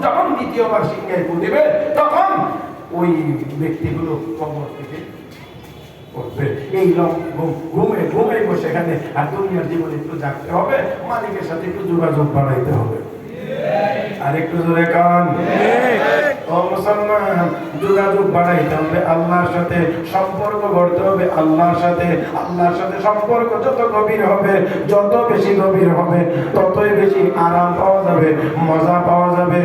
যখন দ্বিতীয়বার সিংহায় পু দেবে তখন ওই ব্যক্তিগুলো কবর থেকে উঠবে। এই ঘুমে ঘুমে বসে এখানে আর দুনিয়ার জীবনে একটু জাগতে হবে, মালিকের সাথে একটু যোগাযোগ বাড়াইতে হবে। আর একটু জোরে কান। ও মুসলমান, যোগাযোগ বাড়াইতে হবে, আল্লাহর সাথে সম্পর্ক গড়তে হবে। আল্লাহর সাথে সম্পর্ক যত গভীর হবে, যত বেশি গভীর হবে, ততই বেশি আরাম পাওয়া যাবে, মজা পাওয়া যাবে।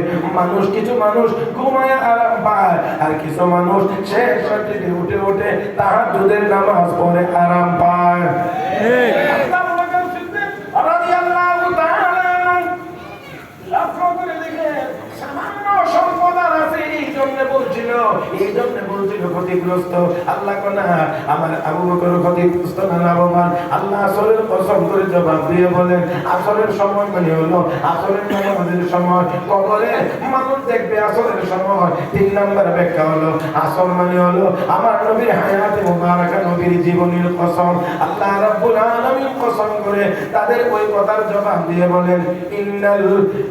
কিছু মানুষ ঘুমায় আরাম পায়, আর কিছু মানুষ শেষ রাত্রিতে উঠে উঠে তাহাজ্জুদের নামাজ পড়ে আরাম পায়। ক্ষতিগ্রস্ত আল্লাহ কোনা আমার আবু বকর ক্ষতিগ্রস্ত না লাভবান। আল্লাহ আসরের কসম করে জবাব দিয়ে বলেন, আসরের সময় মানে হলো আসরের নামাজের সময়। কবরে মানুষ দেখবে আসরের সময়। 3 নম্বর ব্যাখ্যা হলো আসর মানে হলো আমার নবীর হায়াতে মুবারাকা, নবীর জীবনের কসম। আল্লাহ রাব্বুল আলামিন কসম করে তাদের ওই কথার জবাব দিয়ে বলেন, ইন্নাল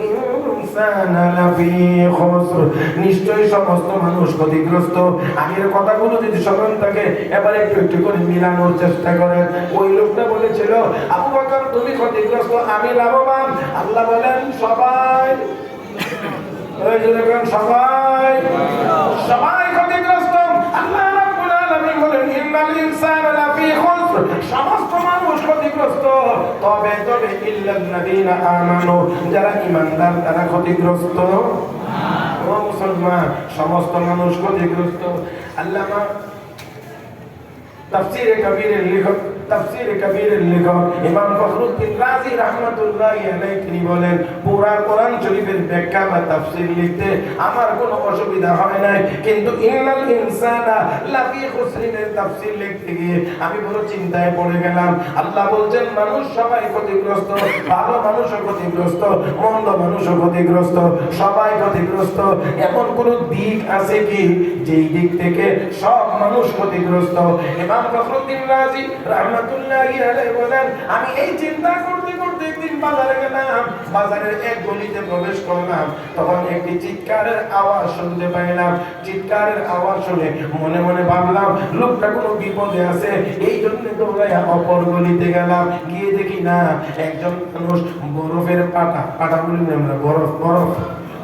ইনসানা লাফি খুসর, নিশ্চয়ই সমস্ত মানুষ ক্ষতিগ্রস্ত। আগের কথাগুলো যদি স্মরণ থাকে এবার একটু একটু করে মিলানোর চেষ্টা করেন। ওই লোকটা বলেছিল, আবু বকর তুমি ক্ষতিগ্রস্ত, আমি লাভবান। আল্লাহ বলেন সবাই সবাই ক্ষতিগ্রস্ত। আল্লাহ রাব্বুল আলামিন বলেন, ইন্নাল ইনসানা লাফি খুসর, সমস্ত মানুষ ক্ষতিগ্রস্ত, তবে ইল্লাল্লাযীনা আমানু, যারা ঈমানদার তারা ক্ষতিগ্রস্ত। ও মুসলমান, সমস্ত মানুষ ক্ষতিগ্রস্ত। আল্লামা তাফসীরে কবীরের লেখক ইমাম ফখরুদ্দীন রাজি রাহমাতুল্লাহি আলাইহি তিনি বলেন, পুরা কোরআন শরীফের ব্যাখ্যা বা তাফসীর লিখতে আমার কোনো অসুবিধা হয় নাই, কিন্তু ইন্নাল ইনসানা লাফি খুসরিনের তাফসীর লিখতে গিয়ে আমি বড় চিন্তায় পড়ে গেলাম। আল্লাহ বলছেন মানুষ সবাই ক্ষতিগ্রস্ত, ভালো মানুষও ক্ষতিগ্রস্ত, মন্দ মানুষও ক্ষতিগ্রস্ত, সবাই ক্ষতিগ্রস্ত। এমন কোন দিক আছে কি যেই দিক থেকে সব মানুষ ক্ষতিগ্রস্ত? ইমাম ফখরুদ্দীন রাজি রাহমাতুল্লাহি আলাইহি বলেন, আমি এই চিন্তা করতে করতে একদিন বাজারে গেলাম। বাজারের এক গলিতে প্রবেশ করলাম, তখন একটি চিৎকারের আওয়াজ শুনতে পাইলাম। চিৎকারের আওয়াজ শুনে মনে মনে ভাবলাম লোকটা কোনো বিপদে আছে, এই জন্য দৌড়াইয়া অপর গলিতে গেলাম। গিয়ে দেখি না, একজন মানুষ বরফের পাটা বলি আমরা,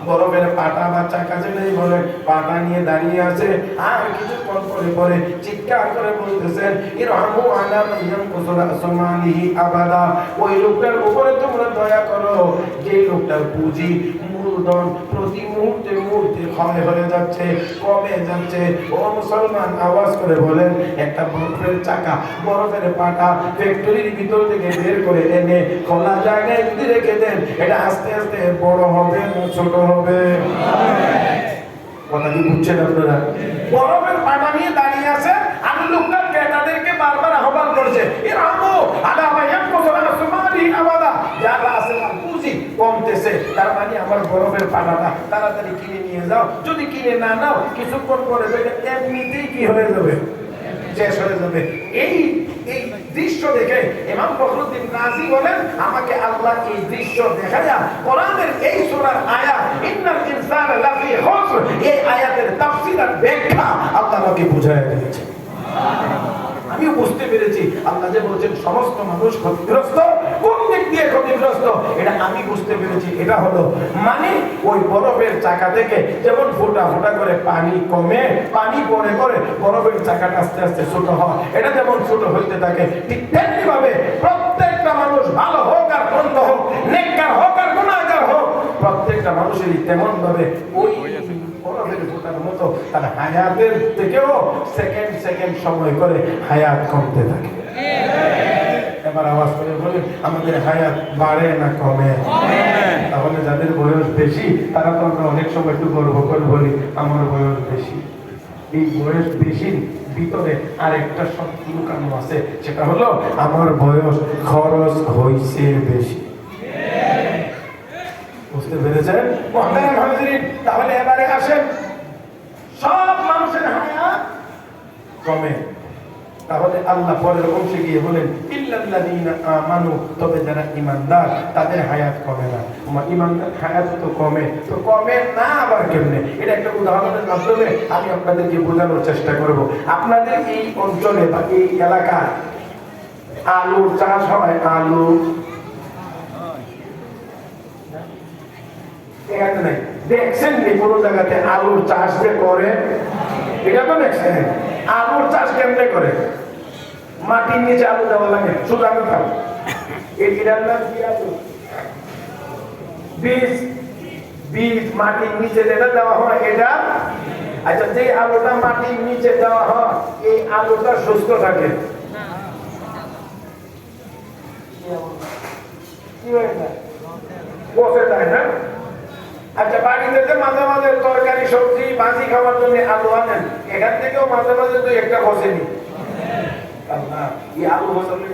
বরফের পাটা বা চাকা যেটাই বলে, পাটা নিয়ে দাঁড়িয়ে আছে। আর কিছুক্ষণ পরে চিৎকার করে বলতেছেন, ইরহামু আলা মান ইয়ানকুসু রাসমালিহি আবাদা, ওই লোকটার উপরে তোমরা দয়া করো যে লোকটার পুঁজি মূলধন প্রতি মুহূর্তে ক্ষয় হয়ে যাচ্ছে, কমে যাচ্ছে। ও মুসলমান, আওয়াজ করে বলেন, একটা বরফের চাকা, বরফের পাটা ফ্যাক্টরির ভিতর থেকে বের করে এনে খোলা জায়গায় যদি রেখে দেন, এটা আস্তে আস্তে বড় হবে না ছোট হবে? কথা কি বুঝছেন আপনারা? বরফের পাটা নিয়ে দাঁড়িয়ে আছে, আর লোকটা ক্রেতাদেরকে বারবার আহ্বান করছে, ইরহামু আলা মান ইয়ানকুসু রাসমালিহি আবাদা, যারা আছে তার পুঁজি কমতেছে, তার মানে আমার বরফের পাটাটা তাড়াতাড়ি কিনে নিয়ে যাও। যদি কিনে না নাও, কিছুক্ষণ পরে এমনিতেই কি হয়ে যাবে, শেষ হয়ে যাবে। এই দৃশ্য দেখে ইমাম ফখরুদ্দীন রাজি বলেন, আমাকে আল্লাহ এই দৃশ্য দেখায়া কোরআনের এই সূরার আয়াত ইন্নাল ইনসানা লাফি খুসর, এই আয়াতের তাফসীর আর ব্যাখ্যা আল্লাহ আমাকে বুঝায়া দিয়েছে। আমি বুঝতে পেরেছি আল্লাহ যে বলছেন সমস্ত মানুষ ক্ষতিগ্রস্ত, কোন দিক দিয়ে ক্ষতিগ্রস্ত এটা আমি বুঝতে পেরেছি। এটা হলো মানে ওই বরফের চাকা থেকে যেমন ফোঁটা ফোঁটা করে পানি কমে, পানি পরে পরে বরফের চাকাটা আস্তে আস্তে ছোট হয়, এটা যেমন ছোট হইতে থাকে, ঠিক তেমনি ভাবে প্রত্যেকটা মানুষ, ভালো হোক আর মন্দ হোক, নেককার হোক আর গুনাহগার হোক, প্রত্যেকটা মানুষেরই তেমন ভাবে ওই বরফের ফোঁটার মতো তার হায়াতের থেকেও সেকেন্ড সময় করে হায়াত কমতে থাকে। এবার আওয়াজ করে বলে, আমাদের হায়াত বাড়ে না কমে? তাহলে যাদের বয়স বেশি তারা তো আমরা অনেক সময় একটু গর্ব করে বলি আমার বয়স বেশি। এই বয়স বেশির ভিতরে আরেকটা শব্দ লুকানো আছে, সেটা হলো আমার বয়স খরচ হইছে বেশি। বুঝতে পেরেছেন? তাহলে এবারে আসেন, সব মানুষের হায়াত কমে, তাহলে আল্লাহ পরের অংশে গিয়ে বলেন ইল্লাল্লাযীনা আমানু, তবে যারা ঈমানদার তাদের হায়াত কমে না। ঈমানদার হায়াত তো কমে না আবার কেমনে? এটা একটা উদাহরণের মাধ্যমে আমি আপনাদেরকে বোঝানোর চেষ্টা করব। আপনাদের এই অঞ্চলে বা এই এলাকায় আলুর চাষ হয়, আলু এখানে নাই, দেখছেন নি কোনো জায়গাতে আলুর চাষ যে করে? এটা তো দেখছেন। আলুর চাষ কেমনে করে? মাটির নিচে আলু দেওয়া লাগে, শুধু আমি খাবো এটার নাম কি? আলু বীজ মাটির নিচে যেটা দেওয়া হয় এটা। আচ্ছা, যে আলুটা মাটির নিচে দেওয়া হয় এই আলুটা সুস্থ থাকে। বসে যায় না? আচ্ছা, বাড়িতে যে মাঝে মাঝে তরকারি সবজি ভাজি খাওয়ার জন্য আলু আনেন, এখান থেকেও মাঝে মাঝে দুই একটা বসেনি। আলু বসলে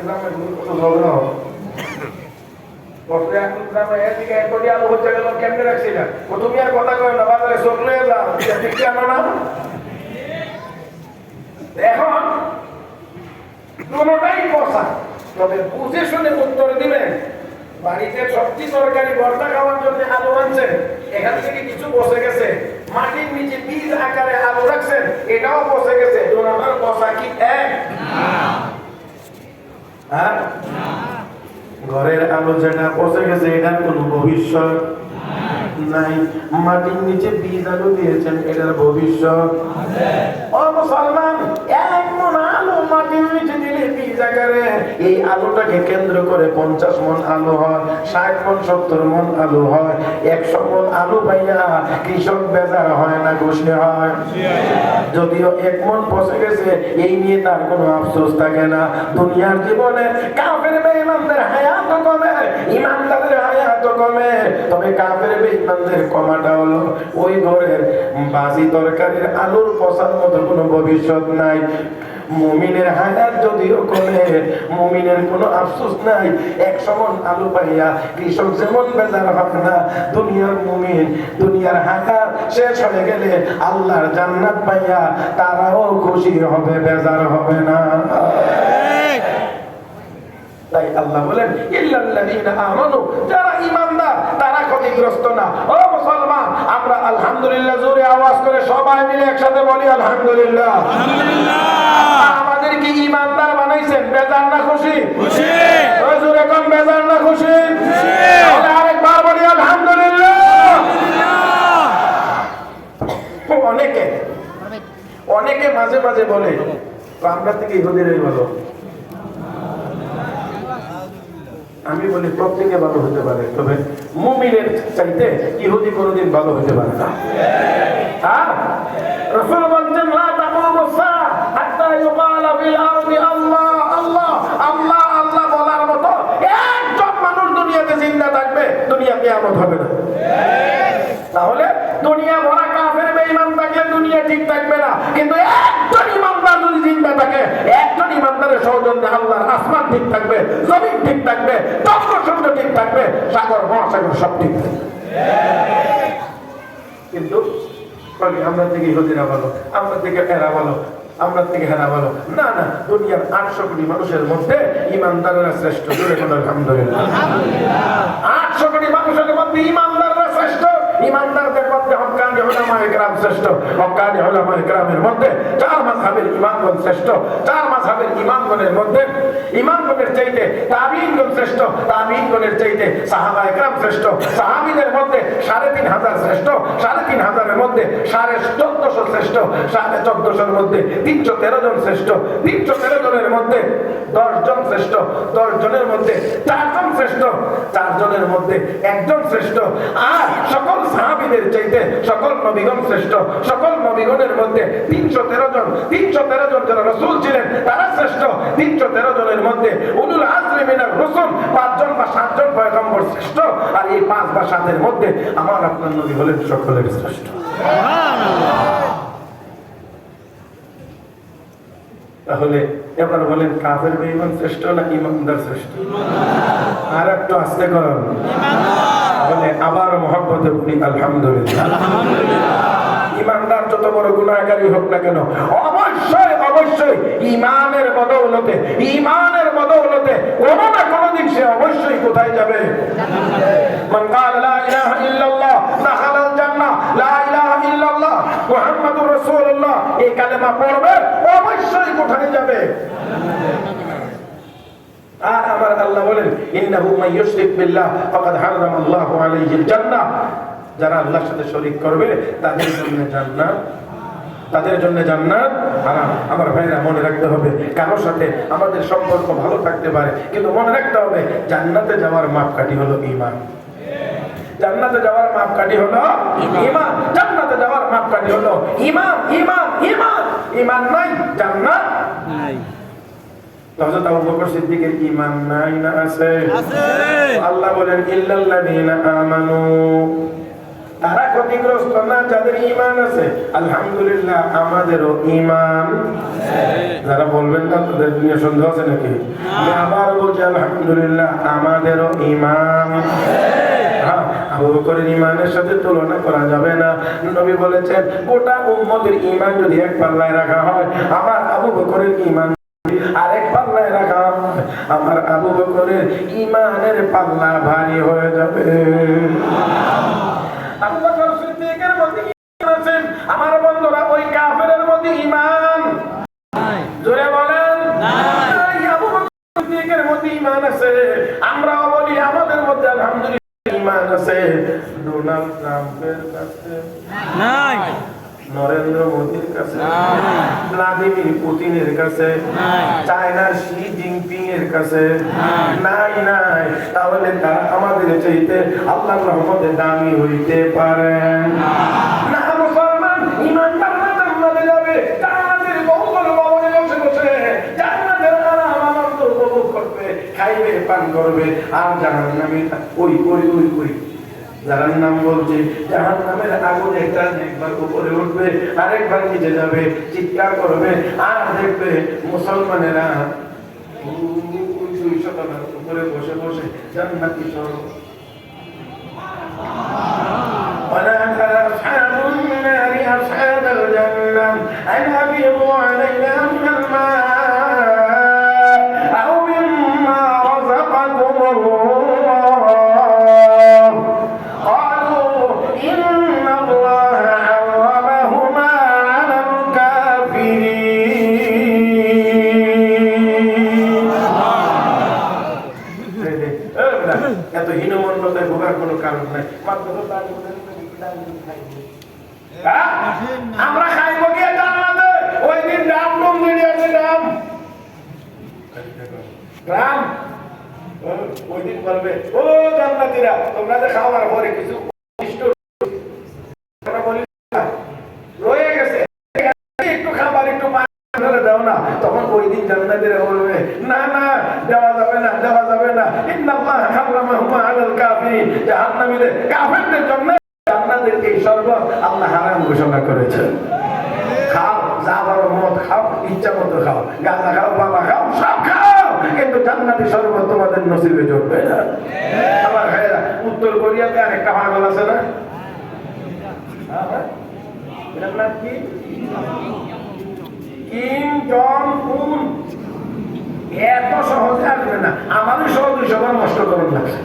কত ঝগড়া হবে। আলু হচ্ছে গেল কেমনে রাখছি না, তুমি আর কথা কয় না, বাজারে চকলে আনো না। এখন কোনটাই বসা, তবে বুঝে শুনে উত্তর দিবেন। বাড়িতে সবজি তরকারি ভর্তা খাওয়ার জন্য আলু আনছেন, এখান থেকে কিছু বসে গেছে, মাটির নিচে বীজ আকারে আলু রাখছেন, এটাও বসে গেছে। দুটোর বসা কি এক? ঘরের আলু যেটা বসে গেছে এটার কোনো ভবিষ্যৎ নাই। মাটির নিচে বীজ আলু দিয়েছেন, এটার ভবিষ্যৎ। ও মুসলমান, এক মন আলু মাটির নিচে দিলে বীজ আকারে এই আলুটাকে কেন্দ্র করে 50 মন আলু হয়, 60 মন 70 মন আলু হয়। 100 মন আলু পাইয়া কৃষক বেজার হয় না, খুশি হয়? যদিও 1 মন বসে গেছে, এই নিয়ে তার কোনো আফসোস থাকে না। দুনিয়ার জীবনে কাফের বেঈমানদের হায়াত কমে, ঈমানদারের হায়াত কমে। তবে কাফের বেঈমানদের কমাটা হলো ওই ঘরের বাজি তরকারির আলুর পচার মতো কোনো ভবিষ্যৎ নাই। মুমিনের হায়াত যদিও কমে, মুমিনের কোনো আফসোস নাই। 100 মন আলু পাইয়া কৃষক যেমন বেজার হবে না, দুনিয়ার মুমিন দুনিয়ার হায়াত শেষ হয়ে গেলে আল্লাহর জান্নাত পাইয়া তারাও খুশি হবে, বেজার হবে না। তাই আল্লাহ বলেন ইল্লাল্লাযীনা আমানু, যারা ঈমানদার তারা ক্ষতিগ্রস্ত না। ও মুসলমান, আমরা আলহামদুলিল্লাহ জোরে আওয়াজ করে সবাই মিলে একসাথে বলি আলহামদুলিল্লাহ। আলহামদুলিল্লাহ। আমাদের কি ঈমানদার বানাইছেন, বেজার না খুশি? খুশি। ওই জোরে কোন বেজার না খুশি? খুশি। তাহলে আরেকবার বলি আলহামদুলিল্লাহ। অনেকে মাঝে মাঝে বলে আমরা থেকে ইহুদিরাই ভালো। আমি বলি প্রত্যেকে ভালো হতে পারে, তবে মুমিনের চাইতে ইহুদি কোনোদিন ভালো হতে পারে না। রাসূল বলেন লা তাকুমু সাআ হাত্তা ইউকালা ফিল আরদি আল্লাহ আল্লাহ আল্লাহ আল্লাহ বলার মতো একজন মানুষ দুনিয়াতে জিন্দা থাকবে, দুনিয়া কিয়ামত হবে না। তাহলে দুনিয়া ভরা কাফের বেঈমান থাকলে দুনিয়া ঠিক থাকবে না, কিন্তু একজন ইমানদার যদি জিন্দা থাকে, একজন ইমানদারের সৌজন্যে আল্লাহর আসমান ঠিক থাকবে, জমিন ঠিক থাকবে, চন্দ্র সূর্য ঠিক থাকবে, সাগর মহাসাগর সব ঠিক থাকবে। কিন্তু আমরা থেকে ইহুদিরা ভালো, আমরা থেকে এরা ভালো, আমরা থেকে হেরা ভালো না। না, দুনিয়ার 800 কোটি মানুষের মধ্যে ইমানদাররা শ্রেষ্ঠ। আলহামদুলিল্লাহ। 800 কোটি মানুষের মধ্যে ইমানদাররা শ্রেষ্ঠ। ইমানদারদের মধ্যে হক্কানি উলামায়ে কেরাম শ্রেষ্ঠ। হক্কানি উলামায়ে কেরামের মধ্যে 4 মাযহাবের ইমামগণ শ্রেষ্ঠ। 4 মাযহাবের ইমামগণের মধ্যে ইমামগণের চাইতে তাবিঈনগণ শ্রেষ্ঠ। তাবিঈনগণের চাইতে সাহাবায়ে কেরাম শ্রেষ্ঠ। সাহাবীদের মধ্যে 3500 শ্রেষ্ঠ। 3500 এর মধ্যে 1450 শ্রেষ্ঠ। 1450 এর মধ্যে 313 জন শ্রেষ্ঠ। 313 জনের মধ্যে 10 জন শ্রেষ্ঠ। 10 জনের মধ্যে 4 জন শ্রেষ্ঠ। 4 জনের মধ্যে 1 জন শ্রেষ্ঠ। আর সকল সাহাবীদের চাইতে সকল নবীগণ শ্রেষ্ঠ। সকল নবীগণের মধ্যে 313 জন। 313 জন যারা রাসূল ছিলেন তারা শ্রেষ্ঠ। 313 জনের মধ্যে উলুল আজমি মিনার রাসূল 5 জন বা 7 জন পয়গম্বর শ্রেষ্ঠ। আর এই 5 বা 7 এর মধ্যে আমার আপনার নবী হলেন সকলের শ্রেষ্ঠ। সুবহানাল্লাহ। তাহলে এবার বলেন কাফের বেঈমান শ্রেষ্ঠ না ঈমানদার শ্রেষ্ঠ? আর একটু আস্তে করুন। বলে আবার মহব্বতে বলি আলহামদুলিল্লাহ। আলহামদুলিল্লাহ। ঈমানদার যত বড় গুনাহগারী হোক না কেন অবশ্যই অবশ্যই ঈমানের বদৌলতে কোন না কোন দিন সে অবশ্যই কোথায় যাবে? মান ক্বালা লা ইলাহা ইল্লাল্লাহ দাখালাল জান্নাহ, লা ইলাহা ইল্লাল্লাহ মুহাম্মাদুর রাসূলুল্লাহ এই কালেমা পড়বে অবশ্যই কোথায় যাবে? আর আমার আল্লাহ বলেন ইন্নাহু মান ইউশরিক বিল্লাহ ফাকাদ হারামা আল্লাহু আলাইহিল জান্নাহ, যারা আল্লাহর সাথে শরীক করবে তাদের জন্য জান্নাত হারাম। আমার ভাইরা মনে রাখতে হবে, কারোর সাথে আমাদের সম্পর্ক ভালো থাকতে পারে, কিন্তু মনে রাখতে হবে জান্নাতে যাওয়ার মাপকাঠি হলো ঈমান। জান্নাতে যাওয়ার মাপকাঠি হলো ঈমান। জান্নাতে যাওয়ার মাপকাঠি হলো ঈমান। ঈমান নাই জান্নাত নাই। হযরত আবু বকর সিদ্দিকের ঈমান নাই না আছে? আল্লাহ বলেন ইল্লাল্লাযীনা আমানু, তারা ক্ষতিগ্রস্ত না যাদের ঈমান আছে। আলহামদুলিল্লাহ আমাদেরও ঈমান আছে। যারা বলবেন না তাদের দুনিয়া সন্দেহ আছে নাকি? আমি আবার বলছি আলহামদুলিল্লাহ আমাদেরও ঈমান আছে। আবু বকরের ঈমানের সাথে তুলনা করা যাবে না। নবী বলেছেন গোটা উম্মতের ঈমান যদি এক পাল্লায় রাখা হয়, আমার আবু বকরের ঈমান আরেক পাল্লায় রাখা হয়, আমার আবু বকরের ঈমানের পাল্লা ভারী হয়ে যাবে। আবু বকর সিদ্দিকের মধ্যে ঈমান আছে, আমার বন্ধুরা ওই কাফেরের মধ্যে ঈমান নাই। জোরে বলেন নাই। আবু বকর সিদ্দিকের মধ্যে ঈমান আছে, আমরাও বলি আমাদের মধ্যে আলহামদুলিল্লাহ ঈমান আছে। ডোনাল্ড ট্রাম্পের কাছে নাই, নরেন্দ্র মোদীর কাছে নাই, ভ্লাদিমির পুতিনের কাছে নাই, চায়নার শি জিনপিং এর কাছে নাই। তাহলে তারা আমাদের চাইতে আল্লাহর রহমতে দামি হইতে পারে না? মুসলমান ঈমানদাররা জান্নাতে যাবে, জান্নাতের বহুতল ভবনে বসে বসে জান্নাতের আরাম আনন্দ উপভোগ করবে, খাইবে পান করবে। আর জাহান্নামীরা ওই যার নাম বলছে জাহান্নামের আগুন একবার উপরে উঠবে, আরেকবার নিচে যাবে, চিৎকার করবে, আর দেখবে মুসলমানেরা 200 তলার উপরে বসে বসে জান্নাতি স্বর্গ। ونادى أصحاب النار أصحاب الجنة أن أفيضوا علينا من الماء أو مما رزقكم الله قالوا إن الله حرمهما على الكافرين। এত হীনমন্যতায় ভোগার কোনো কারণ নাই। আমরা খাইব গিয়ে জান্নাতে, ওই দিন দাম কম দিয়ে আছে, দাম ওই দিন বলবে ও জান্নাতীরা তোমরা যে খাওয়ার পরে কিছু রয়ে গেছে, একটু খাবার একটু দাও না। তখন ওই দিন জান্নাতীরা বলবে না দেওয়া যাবে না। ইন্নাল্লাহ হারামাহুমা আলাল কাফিরিন, জাহান্নামীদের কাফেরদের জন্য জান্নাতের এই শরবত আল্লাহ হারাম ঘোষণা করেছেন। খাও, যা বড় মদ খাও, ইচ্ছা মতো খাও, গাঁজা খাও, বাবা খাও, সব খাও, কিন্তু জান্নাতি শরবত তোমাদের নসিবে জুটবে না। আমার ভাইয়েরা, উত্তর কোরিয়াতে আরেকটা পাগল আছে না? এটার নাম কি? কিম জং উন। এত সহজে আসবে না, আমাদের সহ 200 বার নষ্ট করুন লাগছে।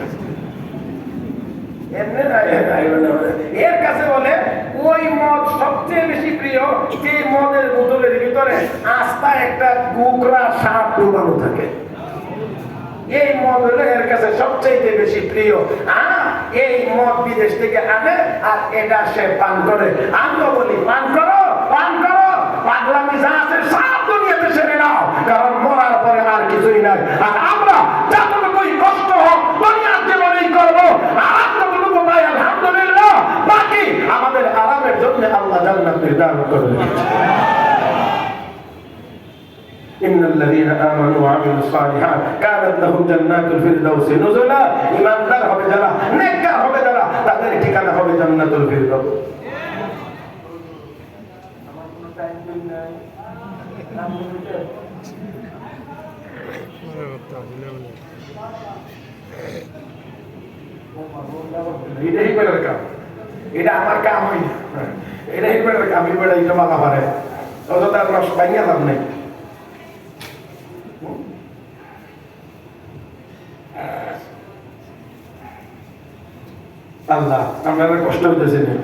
এর কাছে বলে ওই মদ সবচেয়ে বেশি প্রিয় যে মদের বোতলের ভিতরে আস্তা একটা কুকড়া সাপ ডুবানো থাকে। এই মদ হলো এর কাছে সবচেয়ে বেশি প্রিয়। এই মদ বিদেশ থেকে আনে আর এটা সে পান করে। আমরা বলি পান করো, পাগলামি যা আছে সব দুনিয়াতে সেরে নাও, কারণ মরার পরে আর কিছুই নাই। আর আমরা যতটুকুই কষ্ট হোক দুনিয়ার জীবনেই করবো, আর যতটুকু পাই আলহামদুলিল্লাহ, বাকি আমাদের আরামের জন্য আল্লাহ জান্নাত নির্ধারণ করে দিয়েছে। إن الذين آمنوا وعملوا الصالحات كانت لهم جنات الفردوس نزلا। ঈমানদার হবে যারা, নেককার হবে যারা, তাদের ঠিকানা হবে জান্নাতুল ফিরদাউস। আমার কোনো টাইম নাই, এটাই বেড়ার কাম, এটা আমার কাম হয় না, এটাই বেড়ার কাম। এই বেড়া এটা বাবা পারে, অত তার রস পাইয়া লাভ নেই। আল্লাহ আপনারা কষ্ট হইতেছে না?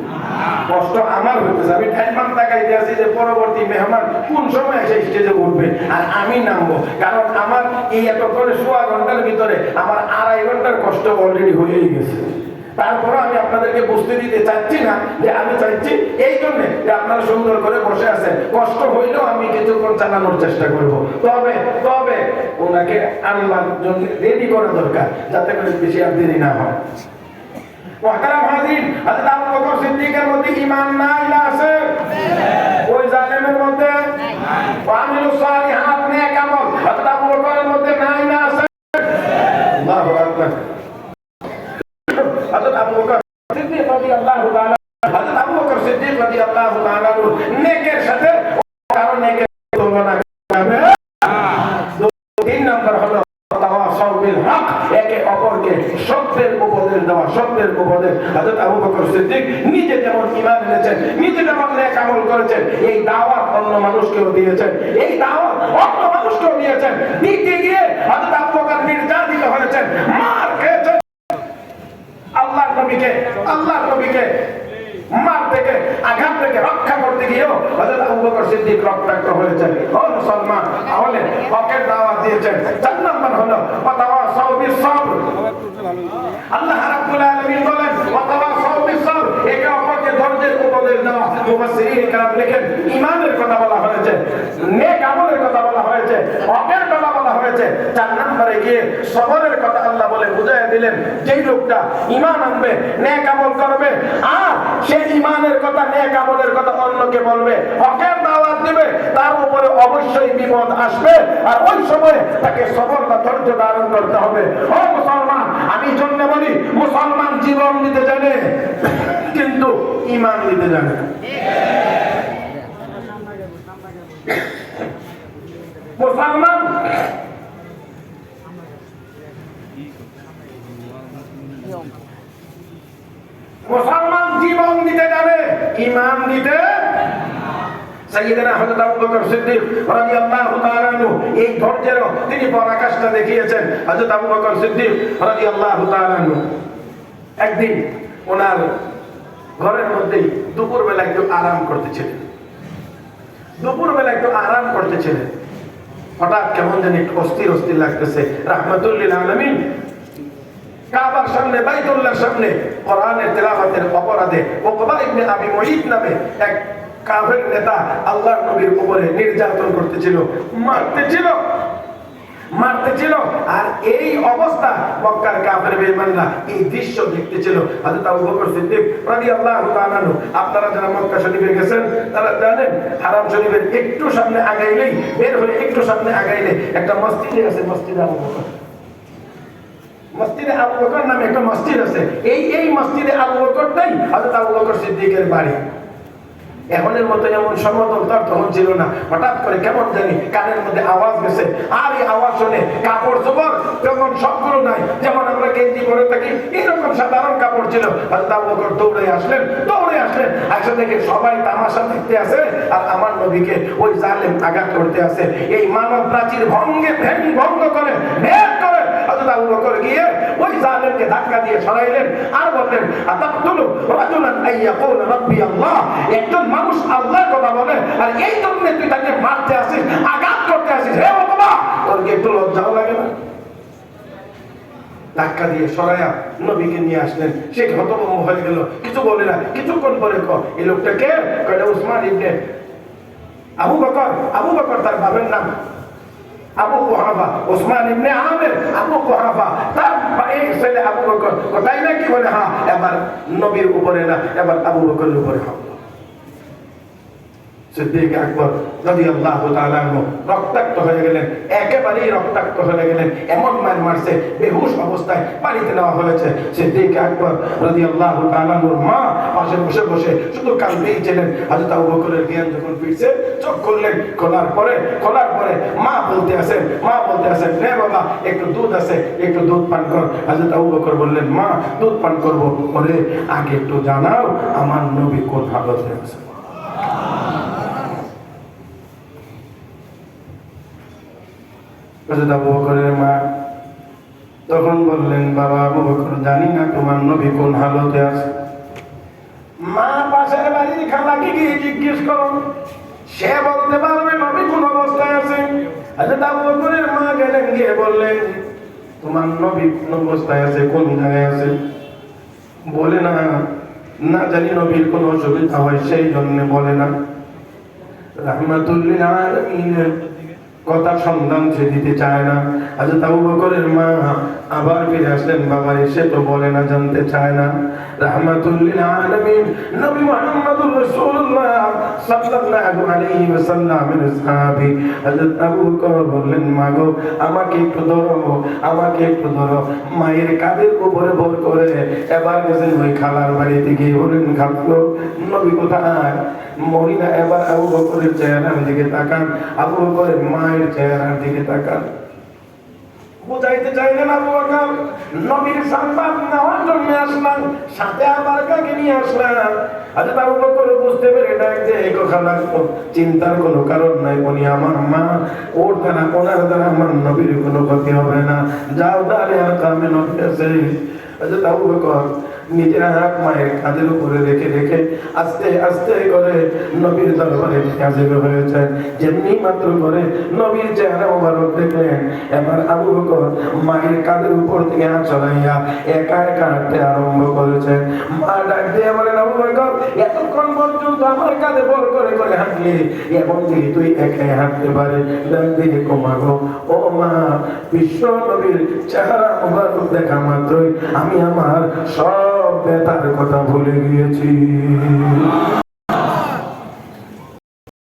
কষ্ট আমার হইতেছে। আমি টাইম তাকাইতে আছি যে পরবর্তী মেহমান কোন সময় এসে স্টেজে উঠবে আর আমি নামবো, কারণ আমার এই এতক্ষণে 1.5 ঘন্টার ভিতরে আমার 2.5 ঘন্টার কষ্ট অলরেডি হয়েই গেছে। তারপরে আমি আপনাদেরকে বুঝতে দিতে চাচ্ছি না যে আমি চাইছি এই জন্য যে আপনারা সুন্দর করে বসে আছেন, কষ্ট হইলেও আমি কিছুক্ষণ চালানোর চেষ্টা করব। তবে তবে ওনাকে আনবার জন্য রেডি করা দরকার, যাতে করে বেশি আর দেরি না হয়। ওয়াকারাম হাজির, হযরত আবু বকর সিদ্দিকের মধ্যে ঈমান নাই না আছে? ওই জালেমের মধ্যে আমিলুস সালিহাত নেক আমল হযরত আবু বকরের মধ্যে নাই না আছে? আল্লাহু আকবার। হযরত আবু বকর সিদ্দিক রাদিয়াল্লাহু তাআলা, হযরত আবু বকর সিদ্দিক রাদিয়াল্লাহু তাআলা নেকের সাথে কারণ নেকের তুলনা করবে। 3 নম্বর হলো তাওয়াসাউ বিল হক, একে অপরকে সত্যের উপদেশ দেওয়া, সত্যের উপদেশ। হযরত আবু বকর সিদ্দিক নিজে যেমন ঈমান এনেছেন, নিজে যেমন নেক আমল করেছেন, এই দাওয়াত অন্য মানুষকেও দিয়েছেন, এই দাওয়াত অন্য মানুষকেও দিয়েছেন। দিতে গিয়ে হযরত আবু বকর নির্যাতিত হয়েছেন, মার খেয়েছেন। আল্লাহর নবীকে মার থেকে, আঘাত থেকে রক্ষা করতে গিয়েও হযরত আবু বকর সিদ্দিক রক্তাক্ত হয়েছেন। ও মুসলমান, তাহলে হকের দাওয়াত দিয়েছেন। 4 নম্বর হলো ওয়াতাওয়াসাউ বিস সাবর। আল্লাহ রাব্বুল আলামিন বলেন ওয়াতাওয়াসাউ বিস সাবর, একে অপরকে ধৈর্যের উপদেশ দেওয়া। মুফাসসিরিন কেরাম লেখেন ঈমানের কথা বলা হয়েছে, নেক আমলের কথা বলা হয়েছে, হকের কথা বলা হয়েছে। 4 নম্বরে গিয়ে সবরের কথা আল্লাহ বলে বুঝাইয়া দিলেন, যেই লোকটা ঈমান আনবে, নেক আমল করবে, আর সেই ঈমানের কথা, নেক আমলের কথা অন্যকে বলবে, হকের দাওয়াত দিবে, তার উপরে অবশ্যই বিপদ আসবে, আর ওই সময় তাকে সবর বা ধৈর্য ধারণ করতে হবে। ও মুসলমান, আমি জন্য বলি, মুসলমান জীবন দিতে জানে কিন্তু ঈমান দিতে জানে না। মুসলমান জীবন দিতে জানে, ঈমান দিতে। সাইয়েদনা হযরত আবু বকর সিদ্দিক রাদিয়াল্লাহু তাআলা আনহু এই ধৈর্যের তিনি পরাকাষ্ঠা দেখিয়েছেন। হযরত আবু বকর সিদ্দিক রাদিয়াল্লাহু তাআলা আনহু একদিন ওনার ঘরের মধ্যেই দুপুরবেলা একটু আরাম করতেছিলেন। হঠাৎ কেমন জানি একটু অস্থির লাগতেছে। রাহমাতুল লিল আলামিন কাবার সামনে, বাইতুল্লাহর সামনে কোরআনের তেলাওয়াতের অপরাধে উকবা ইবনে আবি মুঈত নামে এক কাফের নেতা আল্লাহর নবীর উপরে নির্যাতন করতেছিল, মারতেছিল। আর এই অবস্থা মক্কার কাফের বেঈমানরা এই দৃশ্য দেখতেছিল। হযরত আবু বকর সিদ্দিক রাদিয়াল্লাহু তাআলা আনহু, আপনারা যারা মক্কা শরীফে গেছেন তারা জানেন, হারাম শরীফের একটু সামনে আগাইলেই, বের হয়ে একটু সামনে আগাইলে একটা মসজিদ আছে, মসজিদে আবু বকর নামে একটা মসজিদ আছে। এই মসজিদে আবু বকরটাই হযরত আবু বকর সিদ্দিকের বাড়ি। এখনের মতো এমন সমতল তর তখন ছিল না। হঠাৎ করে কেমন জানি কানের মধ্যে আওয়াজ গেছে, আর এই আওয়াজ শুনে কাপড় চোপড় তখন সবগুলো নাই, যেমন আমরা গেঞ্জি পরে থাকি এরকম সাধারণ কাপড় ছিল। হযরত আবু বকর দৌড়ে আসলেন। আয়সা দেখে সবাই তামাশা দেখতে আছে, আর আমার নবীকে ওই জালেম আঘাত করতে আছে। এই মানব প্রাচীর ভঙ্গ করে ভেদ করে হযরত আবু বকর গিয়ে ওই জালেমকে ধাক্কা দিয়ে সরাইলেন, আর বললেন আতাকতুলু রাজুলান আইয়াকুল রাব্বি আল্লাহ, একজন মানুষ আল্লাহর কথা বলে, আর এই জন্য তুই তাকে মারতে আসিস, আঘাত করতে আসিস, হে বাবা, তোর কি একটু লজ্জাও লাগে না? ধাক্কা দিয়ে সরাইয়া নবীকে নিয়ে আসলেন। সে হতভম্ব হয়ে গেল, কিছু বলে না। কিছুক্ষণ পরে এই লোকটা কে? কয়টা উসমান ইবনে আবু বকর তার বাবার নাম আবু কুহাফা, ওসমান ইবনে আমির আবু কুহাফা, তার ছেলে আবু বকর। তাই নাকি? বলে হ্যাঁ। এবার নবীর উপরে না, এবার আবু বকরের উপরে হামলা। সিদ্দিক আকবর রাদিয়াল্লাহু তাআলা আনহু রক্তাক্ত হয়ে গেলেন, একেবারেই রক্তাক্ত হয়ে গেলেন। এমন মার মারছে, বেহুশ অবস্থায় বাড়িতে নেওয়া হয়েছে। সিদ্দিক আকবর রাদিয়াল্লাহু তাআলা আনহুর মা পাশে বসে শুধু কাঁদতেই ছিলেন। হযরত আবু বকরের জ্ঞান যখন ফিরছে, চোখ খুললেন, খোলার পরে মা বলতে আছেন, নে বাবা, একটু দুধ আছে, একটু দুধ পান কর। হযরত আবু বকর বললেন, মা দুধ পান করবো, পরে আগে একটু জানাও আমার নবী কোন হালতে আছে। হযরত আবু বকরের মা তখন বললেন, বাবা আবু বকর, জানি না তোমার নবী কোন হালতে আছে। মা পাশের বাড়ির খালাকে গিয়ে জিজ্ঞেস করো, সে বলতে পারবে নবী কোন অবস্থায় আছে। হযরত আবু বকরের মা গেলেন, গিয়ে বললেন, তোমার নবী কোন অবস্থায় আছে, কোন জায়গায় আছে? বলে না, না জানি নবীর কোন অসুবিধা হয় সেই জন্য বলে না। রাহমাতুল লিল আলামিনের কথা সন্ধান সে দিতে চায় না। হযরত আবু বকরের মা আবার ফিরে আসলেন, বাবা এসে তো বলে না, জানতে চায় না। রাহমাতুল লিল আলামিন নবী মুহাম্মদুর রাসূলুল্লাহ সাল্লাল্লাহু আলাইহি ওয়াসাল্লামের সাহাবী হযরত আবু বকর বললেন, মা গো, আমাকে একটু ধরো, আমাকে একটু ধরো। মায়ের কাঁধের উপরে ভর করে এবার গেছেন ওই খালার বাড়িতে গিয়ে বলেন, খালো নবী কোথায়? মহিলা এবার আবু বকরের চেহারার দিকে তাকান, আবু বকরের মায়ের চেহারার দিকে তাকান। বুঝাইতে চাইলেন আবু বকর, নবীর সংবাদ নেওয়ার জন্য আসলাম, সাথে আবার কাকে নিয়ে আসলাম? আচ্ছা, আবু বকর বুঝতে পেরে ডাকতে, খালা চিন্তার কোনো কারণ নাই, উনি আমার মা, ওর দ্বারা ওনার দ্বারা আমার নবীর কোনো ক্ষতি হবে না, যাও দাঁড়ে আর কামে নবী আছে। আচ্ছা, আবু বকর নিজের হাত মায়ের কাঁধের উপরে রেখে রেখে আস্তে আস্তে করে নবীর দরবারে হাজির হয়েছে। যেমনি মাত্র করে নবীর চেহারা মোবারক দেখলেন, এবার আবু বকর মায়ের কাঁধের উপর থেকে হাত চলাইয়া একা একা হাঁটতে আরম্ভ করেছে। মা ডাক দিয়ে বলেন, আবু বকর, এতক্ষণ পর্যন্ত আমার কাঁধে বল করে করে হাঁটলি, এখন থেকে তুই একাই হাঁটতে পারে। ডাক দিয়ে কমাগো, ও মা, বিশ্ব নবীর চেহারা মোবারক দেখা মাত্রই আমি আমার সব ব্যথার কথা ভুলে গিয়েছি।